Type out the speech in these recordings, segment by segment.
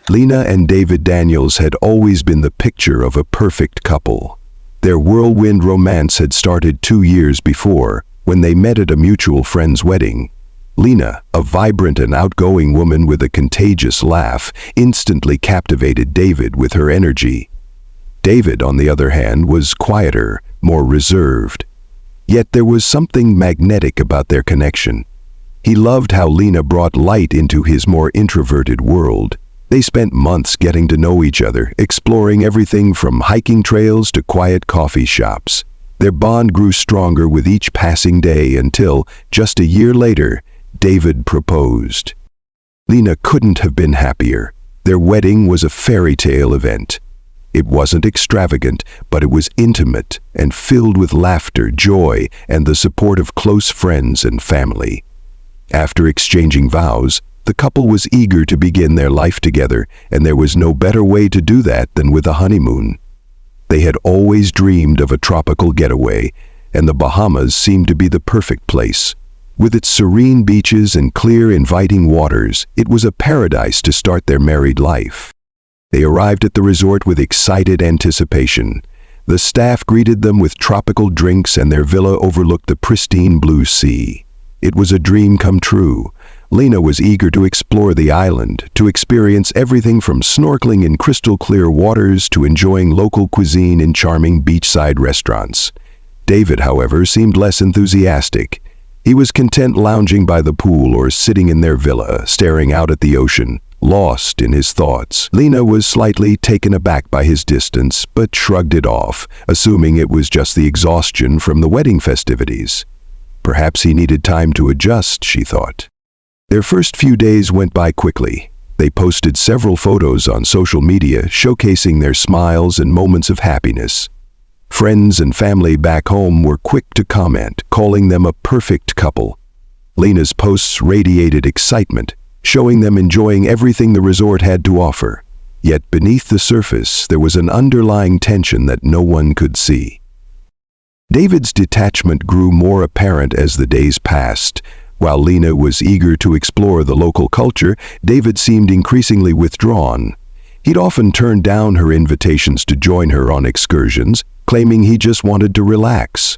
Lena and David Daniels had always been the picture of a perfect couple. Their whirlwind romance had started 2 years before, when they met at a mutual friend's wedding. Lena, a vibrant and outgoing woman with a contagious laugh, instantly captivated David with her energy. David, on the other hand, was quieter, more reserved. Yet there was something magnetic about their connection. He loved how Lena brought light into his more introverted world. They spent months getting to know each other, exploring everything from hiking trails to quiet coffee shops. Their bond grew stronger with each passing day until, just a year later, David proposed. Lena couldn't have been happier. Their wedding was a fairy tale event. It wasn't extravagant, but it was intimate and filled with laughter, joy, and the support of close friends and family. After exchanging vows, the couple was eager to begin their life together, and there was no better way to do that than with a honeymoon. They had always dreamed of a tropical getaway, and the Bahamas seemed to be the perfect place. With its serene beaches and clear, inviting waters, it was a paradise to start their married life. They arrived at the resort with excited anticipation. The staff greeted them with tropical drinks, and their villa overlooked the pristine blue sea. It was a dream come true. Lena was eager to explore the island, to experience everything from snorkeling in crystal-clear waters to enjoying local cuisine in charming beachside restaurants. David, however, seemed less enthusiastic. He was content lounging by the pool or sitting in their villa, staring out at the ocean, lost in his thoughts. Lena was slightly taken aback by his distance, but shrugged it off, assuming it was just the exhaustion from the wedding festivities. Perhaps he needed time to adjust, she thought. Their first few days went by quickly. They posted several photos on social media showcasing their smiles and moments of happiness. Friends and family back home were quick to comment, calling them a perfect couple. Lena's posts radiated excitement, showing them enjoying everything the resort had to offer. Yet beneath the surface, there was an underlying tension that no one could see. David's detachment grew more apparent as the days passed. While Lena was eager to explore the local culture, David seemed increasingly withdrawn. He'd often turned down her invitations to join her on excursions, claiming he just wanted to relax.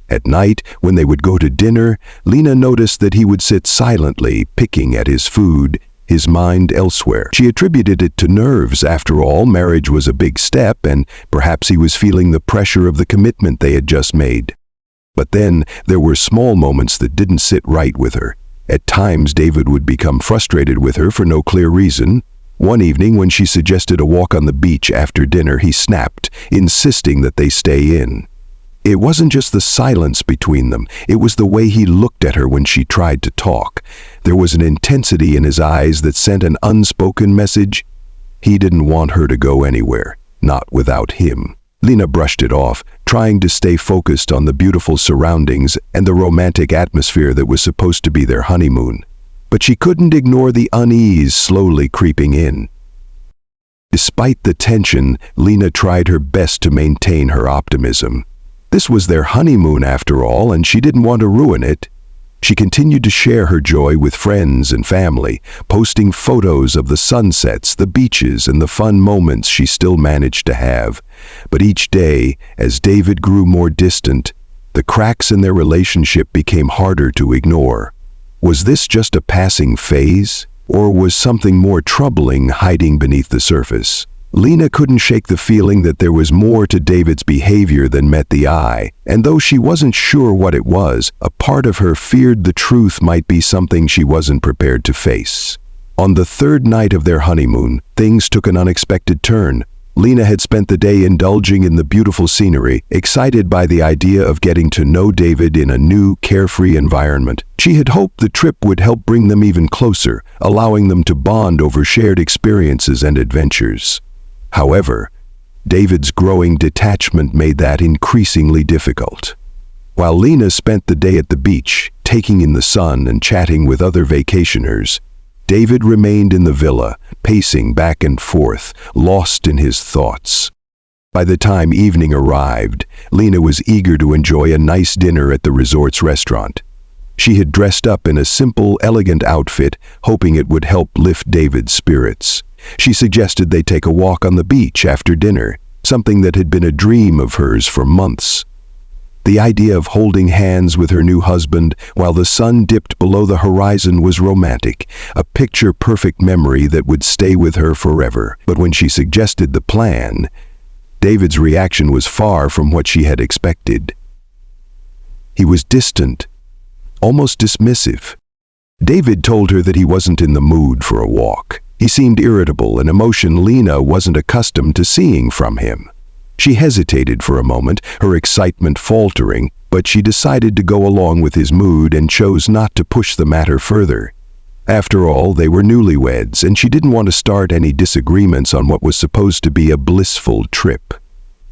At night, when they would go to dinner, Lena noticed that he would sit silently, picking at his food, his mind elsewhere. She attributed it to nerves. After all, marriage was a big step, and perhaps he was feeling the pressure of the commitment they had just made. But then, there were small moments that didn't sit right with her. At times, David would become frustrated with her for no clear reason. One evening, when she suggested a walk on the beach after dinner, he snapped, insisting that they stay in. It wasn't just the silence between them, it was the way he looked at her when she tried to talk. There was an intensity in his eyes that sent an unspoken message. He didn't want her to go anywhere, not without him. Lena brushed it off, trying to stay focused on the beautiful surroundings and the romantic atmosphere that was supposed to be their honeymoon. But she couldn't ignore the unease slowly creeping in. Despite the tension, Lena tried her best to maintain her optimism. This was their honeymoon after all, and she didn't want to ruin it. She continued to share her joy with friends and family, posting photos of the sunsets, the beaches, and the fun moments she still managed to have. But each day, as David grew more distant, the cracks in their relationship became harder to ignore. Was this just a passing phase, or was something more troubling hiding beneath the surface? Lena couldn't shake the feeling that there was more to David's behavior than met the eye, and though she wasn't sure what it was, a part of her feared the truth might be something she wasn't prepared to face. On the third night of their honeymoon, things took an unexpected turn. Lena had spent the day indulging in the beautiful scenery, excited by the idea of getting to know David in a new, carefree environment. She had hoped the trip would help bring them even closer, allowing them to bond over shared experiences and adventures. However, David's growing detachment made that increasingly difficult. While Lena spent the day at the beach, taking in the sun and chatting with other vacationers, David remained in the villa, pacing back and forth, lost in his thoughts. By the time evening arrived, Lena was eager to enjoy a nice dinner at the resort's restaurant. She had dressed up in a simple, elegant outfit, hoping it would help lift David's spirits. She suggested they take a walk on the beach after dinner, something that had been a dream of hers for months. The idea of holding hands with her new husband while the sun dipped below the horizon was romantic, a picture-perfect memory that would stay with her forever. But when she suggested the plan, David's reaction was far from what she had expected. He was distant, almost dismissive. David told her that he wasn't in the mood for a walk. He seemed irritable, an emotion Lena wasn't accustomed to seeing from him. She hesitated for a moment, her excitement faltering, but she decided to go along with his mood and chose not to push the matter further. After all, they were newlyweds, and she didn't want to start any disagreements on what was supposed to be a blissful trip.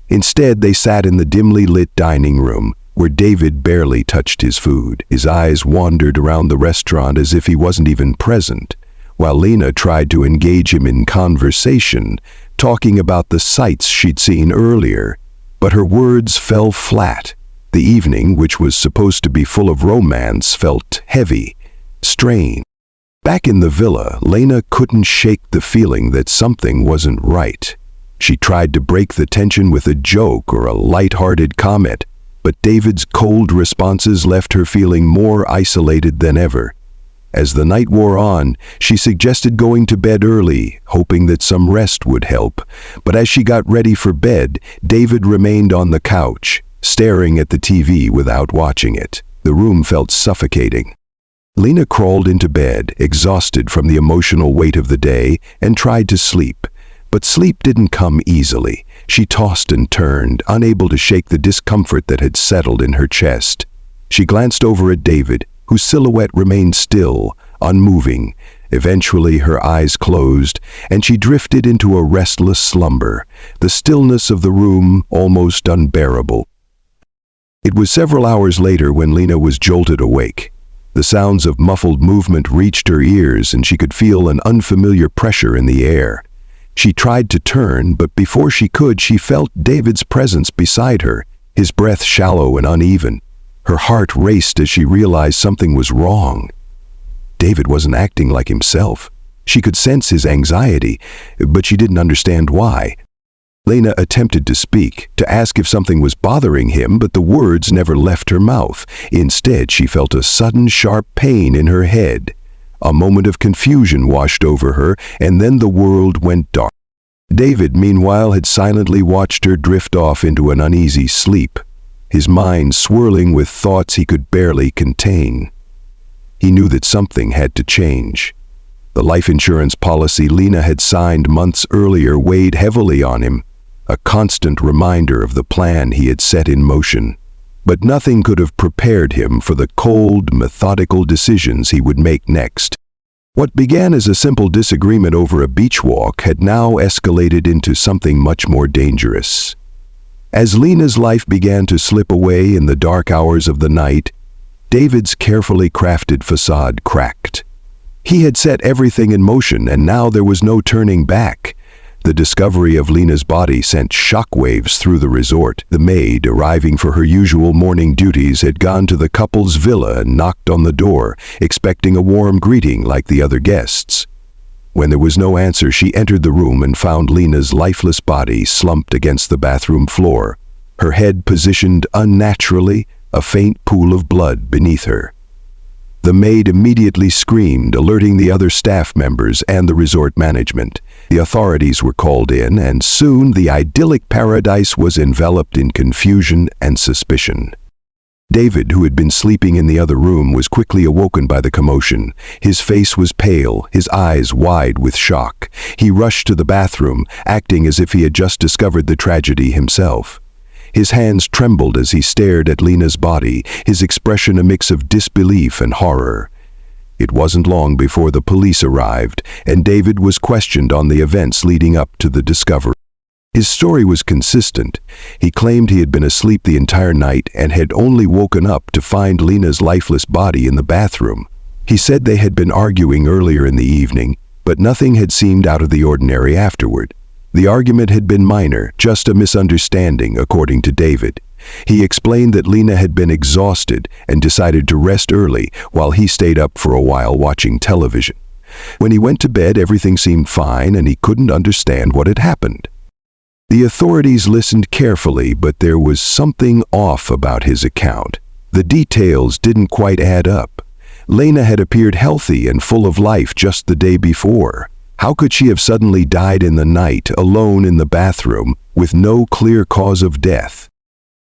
Instead, they sat in the dimly lit dining room, where David barely touched his food. His eyes wandered around the restaurant as if he wasn't even present, while Lena tried to engage him in conversation, talking about the sights she'd seen earlier, but her words fell flat. The evening, which was supposed to be full of romance, felt heavy, strained. Back in the villa, Lena couldn't shake the feeling that something wasn't right. She tried to break the tension with a joke or a light-hearted comment, but David's cold responses left her feeling more isolated than ever. As the night wore on, she suggested going to bed early, hoping that some rest would help. But as she got ready for bed, David remained on the couch, staring at the TV without watching it. The room felt suffocating. Lena crawled into bed, exhausted from the emotional weight of the day, and tried to sleep. But sleep didn't come easily. She tossed and turned, unable to shake the discomfort that had settled in her chest. She glanced over at David, whose silhouette remained still, unmoving. Eventually her eyes closed, and she drifted into a restless slumber, the stillness of the room almost unbearable. It was several hours later when Lena was jolted awake. The sounds of muffled movement reached her ears, and she could feel an unfamiliar pressure in the air. She tried to turn, but before she could, she felt David's presence beside her, his breath shallow and uneven. Her heart raced as she realized something was wrong. David wasn't acting like himself. She could sense his anxiety, but she didn't understand why. Lena attempted to speak, to ask if something was bothering him, but the words never left her mouth. Instead, she felt a sudden sharp pain in her head. A moment of confusion washed over her, and then the world went dark. David, meanwhile, had silently watched her drift off into an uneasy sleep, his mind swirling with thoughts he could barely contain. He knew that something had to change. The life insurance policy Lena had signed months earlier weighed heavily on him, a constant reminder of the plan he had set in motion. But nothing could have prepared him for the cold, methodical decisions he would make next. What began as a simple disagreement over a beach walk had now escalated into something much more dangerous. As Lena's life began to slip away in the dark hours of the night, David's carefully crafted facade cracked. He had set everything in motion, and now there was no turning back. The discovery of Lena's body sent shockwaves through the resort. The maid, arriving for her usual morning duties, had gone to the couple's villa and knocked on the door, expecting a warm greeting like the other guests. When there was no answer, she entered the room and found Lena's lifeless body slumped against the bathroom floor, her head positioned unnaturally, a faint pool of blood beneath her. The maid immediately screamed, alerting the other staff members and the resort management. The authorities were called in, and soon the idyllic paradise was enveloped in confusion and suspicion. David, who had been sleeping in the other room, was quickly awoken by the commotion. His face was pale, his eyes wide with shock. He rushed to the bathroom, acting as if he had just discovered the tragedy himself. His hands trembled as he stared at Lena's body, his expression a mix of disbelief and horror. It wasn't long before the police arrived, and David was questioned on the events leading up to the discovery. His story was consistent. He claimed he had been asleep the entire night and had only woken up to find Lena's lifeless body in the bathroom. He said they had been arguing earlier in the evening, but nothing had seemed out of the ordinary afterward. The argument had been minor, just a misunderstanding, according to David. He explained that Lena had been exhausted and decided to rest early while he stayed up for a while watching television. When he went to bed, everything seemed fine and he couldn't understand what had happened. The authorities listened carefully, but there was something off about his account. The details didn't quite add up. Lena had appeared healthy and full of life just the day before. How could she have suddenly died in the night, alone in the bathroom, with no clear cause of death?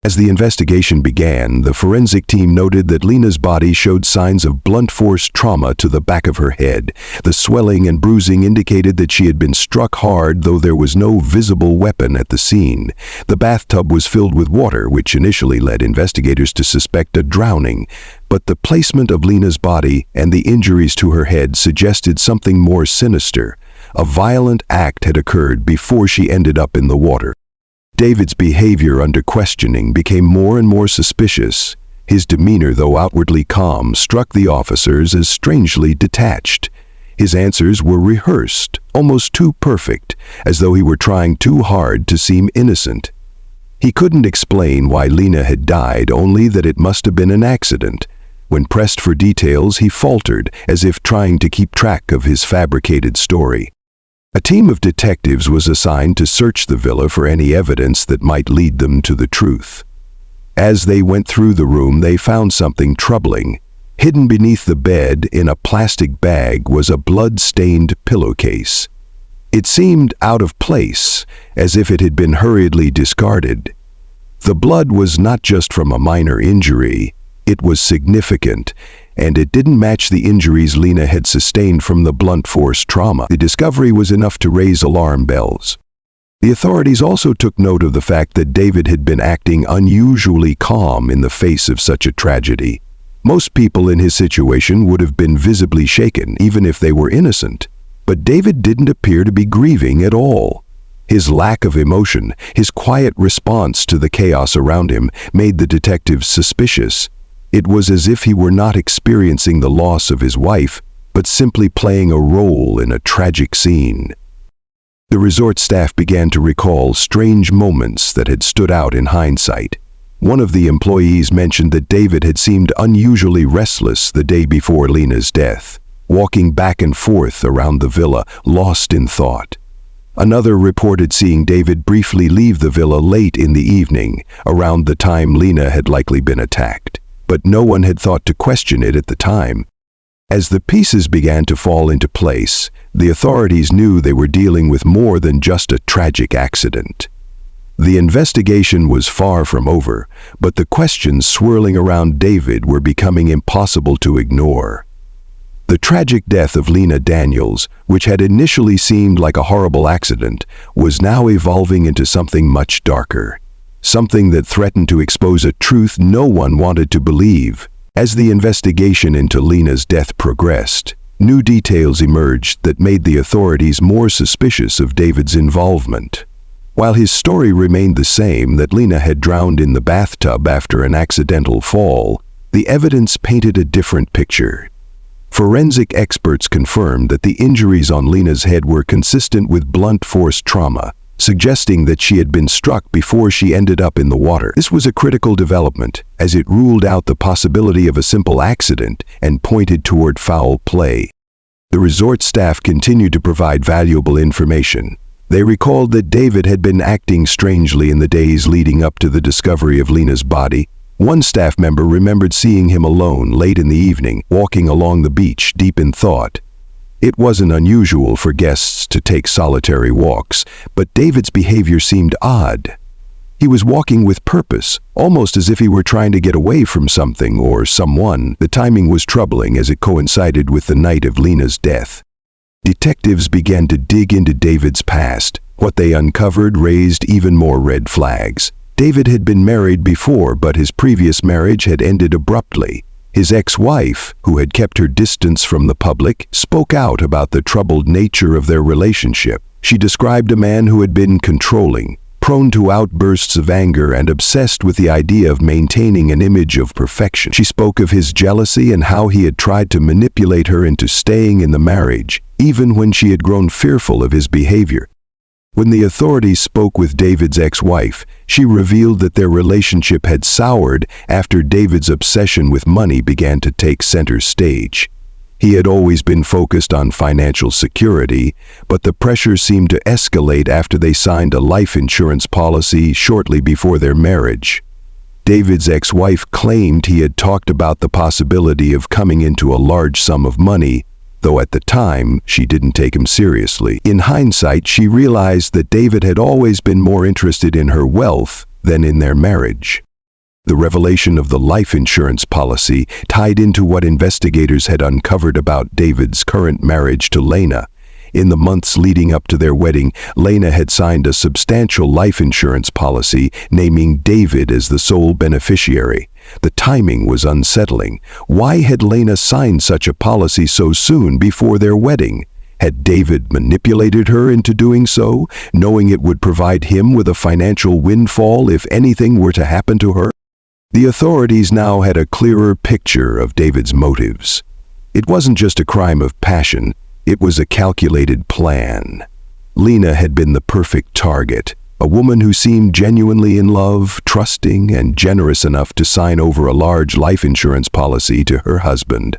As the investigation began, the forensic team noted that Lena's body showed signs of blunt force trauma to the back of her head. The swelling and bruising indicated that she had been struck hard, though there was no visible weapon at the scene. The bathtub was filled with water, which initially led investigators to suspect a drowning. But the placement of Lena's body and the injuries to her head suggested something more sinister. A violent act had occurred before she ended up in the water. David's behavior under questioning became more and more suspicious. His demeanor, though outwardly calm, struck the officers as strangely detached. His answers were rehearsed, almost too perfect, as though he were trying too hard to seem innocent. He couldn't explain why Lena had died, only that it must have been an accident. When pressed for details, he faltered, as if trying to keep track of his fabricated story. A team of detectives was assigned to search the villa for any evidence that might lead them to the truth. As they went through the room, they found something troubling. Hidden beneath the bed in a plastic bag was a blood-stained pillowcase. It seemed out of place, as if it had been hurriedly discarded. The blood was not just from a minor injury. It was significant, and it didn't match the injuries Lena had sustained from the blunt force trauma. The discovery was enough to raise alarm bells. The authorities also took note of the fact that David had been acting unusually calm in the face of such a tragedy. Most people in his situation would have been visibly shaken, even if they were innocent. But David didn't appear to be grieving at all. His lack of emotion, his quiet response to the chaos around him, made the detectives suspicious. It was as if he were not experiencing the loss of his wife, but simply playing a role in a tragic scene. The resort staff began to recall strange moments that had stood out in hindsight. One of the employees mentioned that David had seemed unusually restless the day before Lena's death, walking back and forth around the villa, lost in thought. Another reported seeing David briefly leave the villa late in the evening, around the time Lena had likely been attacked. But no one had thought to question it at the time. As the pieces began to fall into place, the authorities knew they were dealing with more than just a tragic accident. The investigation was far from over, but the questions swirling around David were becoming impossible to ignore. The tragic death of Lena Daniels, which had initially seemed like a horrible accident, was now evolving into something much darker. Something that threatened to expose a truth no one wanted to believe. As the investigation into Lena's death progressed, new details emerged that made the authorities more suspicious of David's involvement. While his story remained the same, that Lena had drowned in the bathtub after an accidental fall, the evidence painted a different picture. Forensic experts confirmed that the injuries on Lena's head were consistent with blunt force trauma, suggesting that she had been struck before she ended up in the water. This was a critical development, as it ruled out the possibility of a simple accident and pointed toward foul play. The resort staff continued to provide valuable information. They recalled that David had been acting strangely in the days leading up to the discovery of Lena's body. One staff member remembered seeing him alone late in the evening, walking along the beach, deep in thought. It wasn't unusual for guests to take solitary walks, but David's behavior seemed odd. He was walking with purpose, almost as if he were trying to get away from something or someone. The timing was troubling as it coincided with the night of Lena's death. Detectives began to dig into David's past. What they uncovered raised even more red flags. David had been married before, but his previous marriage had ended abruptly. His ex-wife, who had kept her distance from the public, spoke out about the troubled nature of their relationship. She described a man who had been controlling, prone to outbursts of anger, and obsessed with the idea of maintaining an image of perfection. She spoke of his jealousy and how he had tried to manipulate her into staying in the marriage, even when she had grown fearful of his behavior. When the authorities spoke with David's ex-wife, she revealed that their relationship had soured after David's obsession with money began to take center stage. He had always been focused on financial security, but the pressure seemed to escalate after they signed a life insurance policy shortly before their marriage. David's ex-wife claimed he had talked about the possibility of coming into a large sum of money, though at the time she didn't take him seriously. In hindsight, she realized that David had always been more interested in her wealth than in their marriage. The revelation of the life insurance policy tied into what investigators had uncovered about David's current marriage to Lena. In the months leading up to their wedding, Lena had signed a substantial life insurance policy naming David as the sole beneficiary. The timing was unsettling. Why had Lena signed such a policy so soon before their wedding? Had David manipulated her into doing so, knowing it would provide him with a financial windfall if anything were to happen to her? The authorities now had a clearer picture of David's motives. It wasn't just a crime of passion, it was a calculated plan. Lena had been the perfect target, a woman who seemed genuinely in love, trusting, and generous enough to sign over a large life insurance policy to her husband.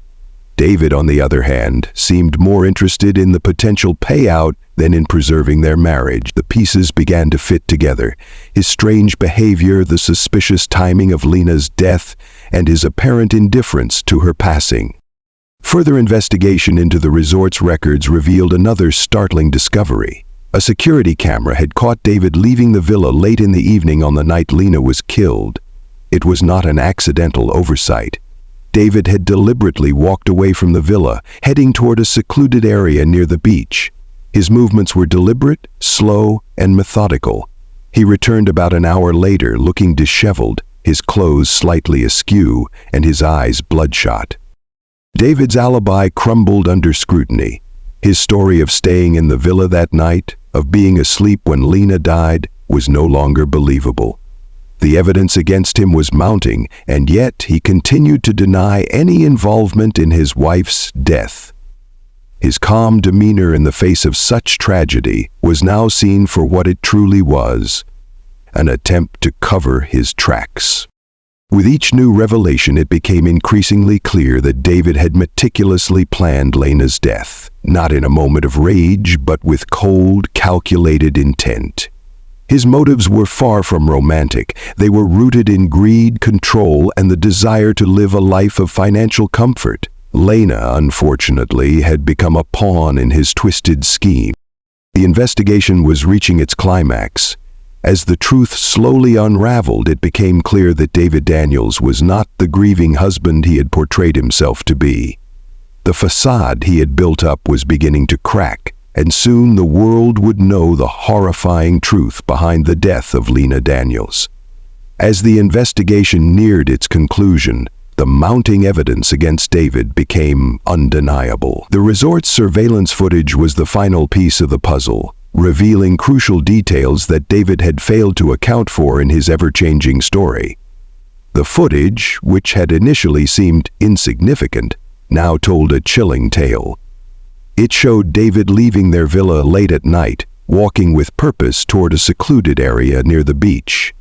David, on the other hand, seemed more interested in the potential payout than in preserving their marriage. The pieces began to fit together. His strange behavior, the suspicious timing of Lena's death, and his apparent indifference to her passing. Further investigation into the resort's records revealed another startling discovery. A security camera had caught David leaving the villa late in the evening on the night Lena was killed. It was not an accidental oversight. David had deliberately walked away from the villa, heading toward a secluded area near the beach. His movements were deliberate, slow, and methodical. He returned about an hour later, looking disheveled, his clothes slightly askew, and his eyes bloodshot. David's alibi crumbled under scrutiny. His story of staying in the villa that night, of being asleep when Lena died, was no longer believable. The evidence against him was mounting, and yet he continued to deny any involvement in his wife's death. His calm demeanor in the face of such tragedy was now seen for what it truly was, an attempt to cover his tracks. With each new revelation, it became increasingly clear that David had meticulously planned Lena's death, not in a moment of rage, but with cold, calculated intent. His motives were far from romantic. They were rooted in greed, control, and the desire to live a life of financial comfort. Lena, unfortunately, had become a pawn in his twisted scheme. The investigation was reaching its climax. As the truth slowly unraveled, it became clear that David Daniels was not the grieving husband he had portrayed himself to be. The facade he had built up was beginning to crack, and soon the world would know the horrifying truth behind the death of Lena Daniels. As the investigation neared its conclusion, the mounting evidence against David became undeniable. The resort's surveillance footage was the final piece of the puzzle, revealing crucial details that David had failed to account for in his ever-changing story. The footage, which had initially seemed insignificant, now told a chilling tale. It showed David leaving their villa late at night, walking with purpose toward a secluded area near the beach.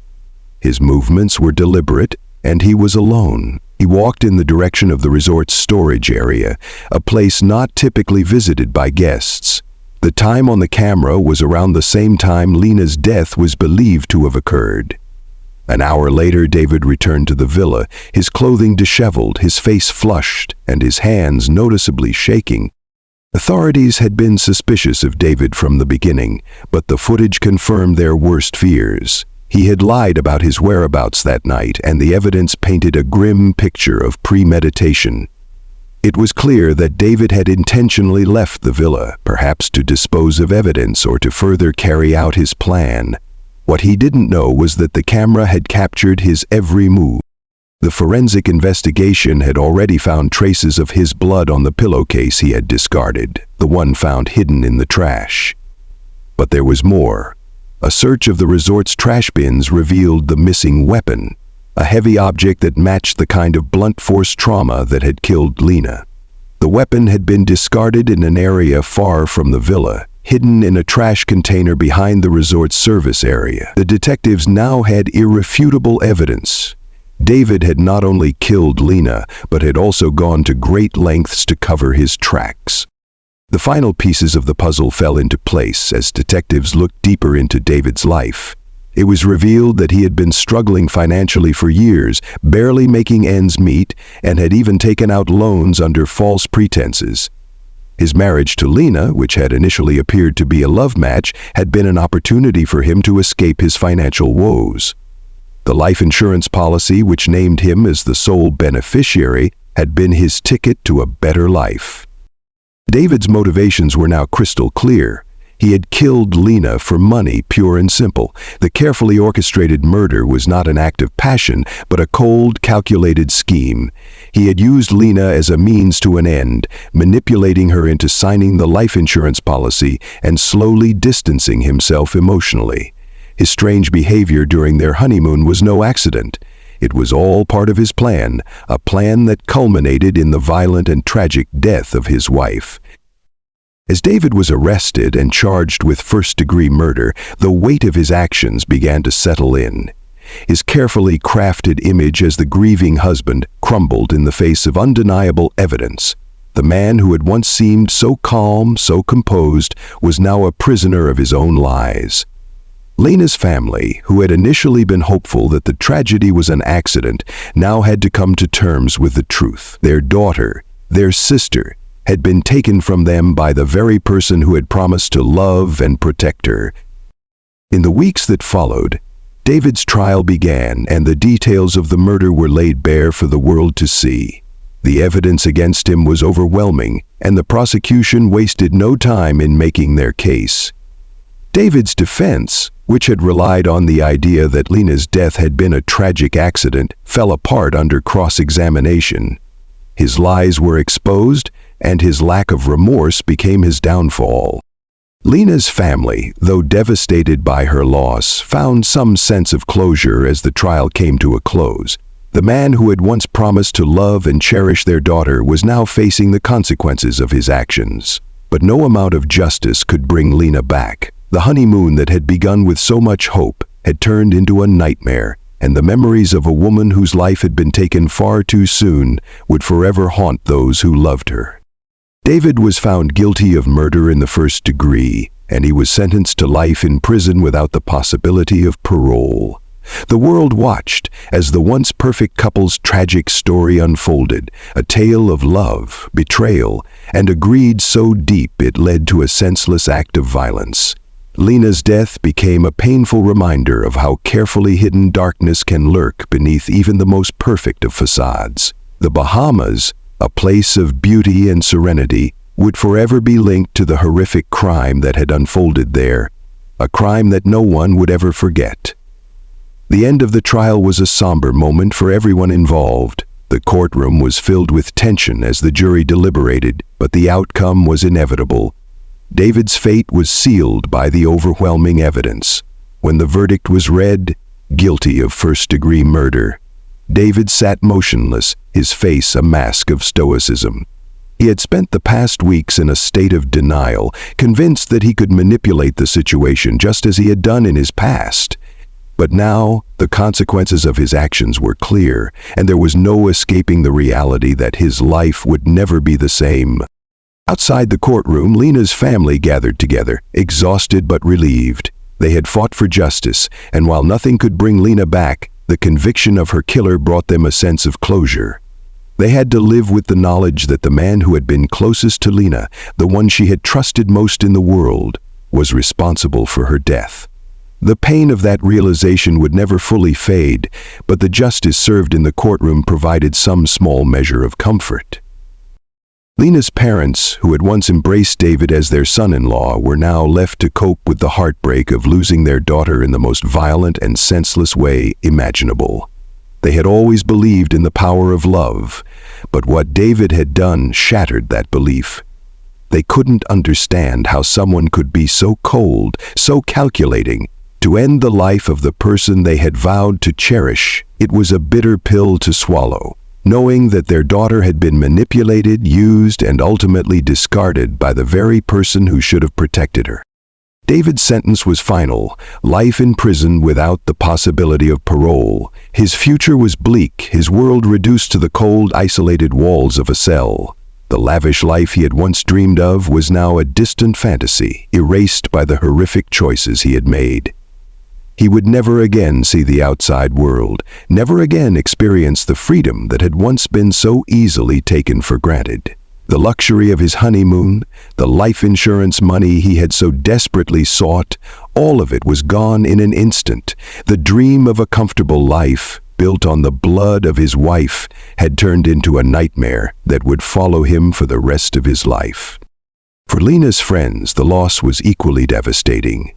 His movements were deliberate, and he was alone. He walked in the direction of the resort's storage area, a place not typically visited by guests. The time on the camera was around the same time Lena's death was believed to have occurred. An hour later, David returned to the villa, his clothing disheveled, his face flushed, and his hands noticeably shaking. Authorities had been suspicious of David from the beginning, but the footage confirmed their worst fears. He had lied about his whereabouts that night, and the evidence painted a grim picture of premeditation. It was clear that David had intentionally left the villa, perhaps to dispose of evidence or to further carry out his plan. What he didn't know was that the camera had captured his every move. The forensic investigation had already found traces of his blood on the pillowcase he had discarded, the one found hidden in the trash. But there was more. A search of the resort's trash bins revealed the missing weapon, a heavy object that matched the kind of blunt force trauma that had killed Lena. The weapon had been discarded in an area far from the villa, hidden in a trash container behind the resort's service area. The detectives now had irrefutable evidence. David had not only killed Lena, but had also gone to great lengths to cover his tracks. The final pieces of the puzzle fell into place as detectives looked deeper into David's life. It was revealed that he had been struggling financially for years, barely making ends meet, and had even taken out loans under false pretenses. His marriage to Lena, which had initially appeared to be a love match, had been an opportunity for him to escape his financial woes. The life insurance policy, which named him as the sole beneficiary, had been his ticket to a better life. David's motivations were now crystal clear. He had killed Lena for money, pure and simple. The carefully orchestrated murder was not an act of passion, but a cold, calculated scheme. He had used Lena as a means to an end, manipulating her into signing the life insurance policy and slowly distancing himself emotionally. His strange behavior during their honeymoon was no accident. It was all part of his plan, a plan that culminated in the violent and tragic death of his wife. As David was arrested and charged with first-degree murder, the weight of his actions began to settle in. His carefully crafted image as the grieving husband crumbled in the face of undeniable evidence. The man who had once seemed so calm, so composed, was now a prisoner of his own lies. Lena's family, who had initially been hopeful that the tragedy was an accident, now had to come to terms with the truth. Their daughter, their sister, had been taken from them by the very person who had promised to love and protect her. In the weeks that followed, David's trial began, and the details of the murder were laid bare for the world to see. The evidence against him was overwhelming, and the prosecution wasted no time in making their case. David's defense, which had relied on the idea that Lena's death had been a tragic accident, fell apart under cross-examination. His lies were exposed, and his lack of remorse became his downfall. Lena's family, though devastated by her loss, found some sense of closure as the trial came to a close. The man who had once promised to love and cherish their daughter was now facing the consequences of his actions. But no amount of justice could bring Lena back. The honeymoon that had begun with so much hope had turned into a nightmare, and the memories of a woman whose life had been taken far too soon would forever haunt those who loved her. David was found guilty of murder in the first degree, and he was sentenced to life in prison without the possibility of parole. The world watched as the once perfect couple's tragic story unfolded, a tale of love, betrayal, and a greed so deep it led to a senseless act of violence. Lena's death became a painful reminder of how carefully hidden darkness can lurk beneath even the most perfect of facades. The Bahamas, a place of beauty and serenity, would forever be linked to the horrific crime that had unfolded there, a crime that no one would ever forget. The end of the trial was a somber moment for everyone involved. The courtroom was filled with tension as the jury deliberated, but the outcome was inevitable. David's fate was sealed by the overwhelming evidence. When the verdict was read, guilty of first-degree murder, David sat motionless, his face a mask of stoicism. He had spent the past weeks in a state of denial, convinced that he could manipulate the situation just as he had done in his past. But now, the consequences of his actions were clear, and there was no escaping the reality that his life would never be the same. Outside the courtroom, Lena's family gathered together, exhausted but relieved. They had fought for justice, and while nothing could bring Lena back, the conviction of her killer brought them a sense of closure. They had to live with the knowledge that the man who had been closest to Lena, the one she had trusted most in the world, was responsible for her death. The pain of that realization would never fully fade, but the justice served in the courtroom provided some small measure of comfort. Lena's parents, who had once embraced David as their son-in-law, were now left to cope with the heartbreak of losing their daughter in the most violent and senseless way imaginable. They had always believed in the power of love, but what David had done shattered that belief. They couldn't understand how someone could be so cold, so calculating, to end the life of the person they had vowed to cherish. It was a bitter pill to swallow, knowing that their daughter had been manipulated, used, and ultimately discarded by the very person who should have protected her. David's sentence was final, life in prison without the possibility of parole. His future was bleak, his world reduced to the cold, isolated walls of a cell. The lavish life he had once dreamed of was now a distant fantasy, erased by the horrific choices he had made. He would never again see the outside world, never again experience the freedom that had once been so easily taken for granted. The luxury of his honeymoon, the life insurance money he had so desperately sought, all of it was gone in an instant. The dream of a comfortable life, built on the blood of his wife, had turned into a nightmare that would follow him for the rest of his life. For Lena's friends, the loss was equally devastating.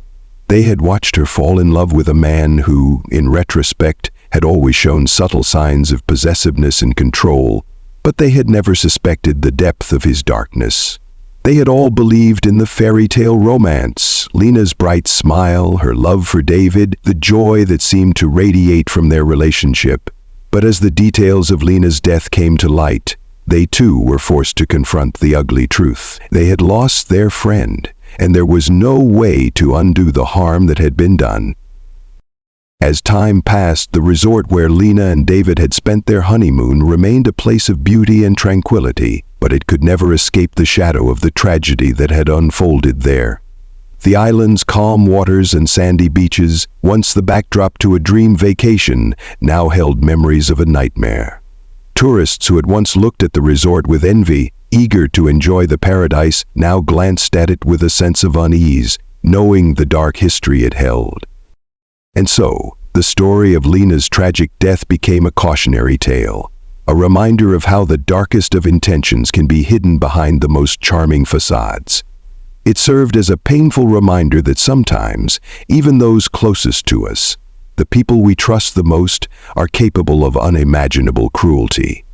They had watched her fall in love with a man who, in retrospect, had always shown subtle signs of possessiveness and control, but they had never suspected the depth of his darkness. They had all believed in the fairy tale romance, Lena's bright smile, her love for David, the joy that seemed to radiate from their relationship. But as the details of Lena's death came to light, they too were forced to confront the ugly truth. They had lost their friend, and there was no way to undo the harm that had been done. As time passed, the resort where Lena and David had spent their honeymoon remained a place of beauty and tranquility, but it could never escape the shadow of the tragedy that had unfolded there. The island's calm waters and sandy beaches, once the backdrop to a dream vacation, now held memories of a nightmare. Tourists who had once looked at the resort with envy, eager to enjoy the paradise, now glanced at it with a sense of unease, knowing the dark history it held. And so, the story of Lena's tragic death became a cautionary tale, a reminder of how the darkest of intentions can be hidden behind the most charming facades. It served as a painful reminder that sometimes, even those closest to us, the people we trust the most, are capable of unimaginable cruelty.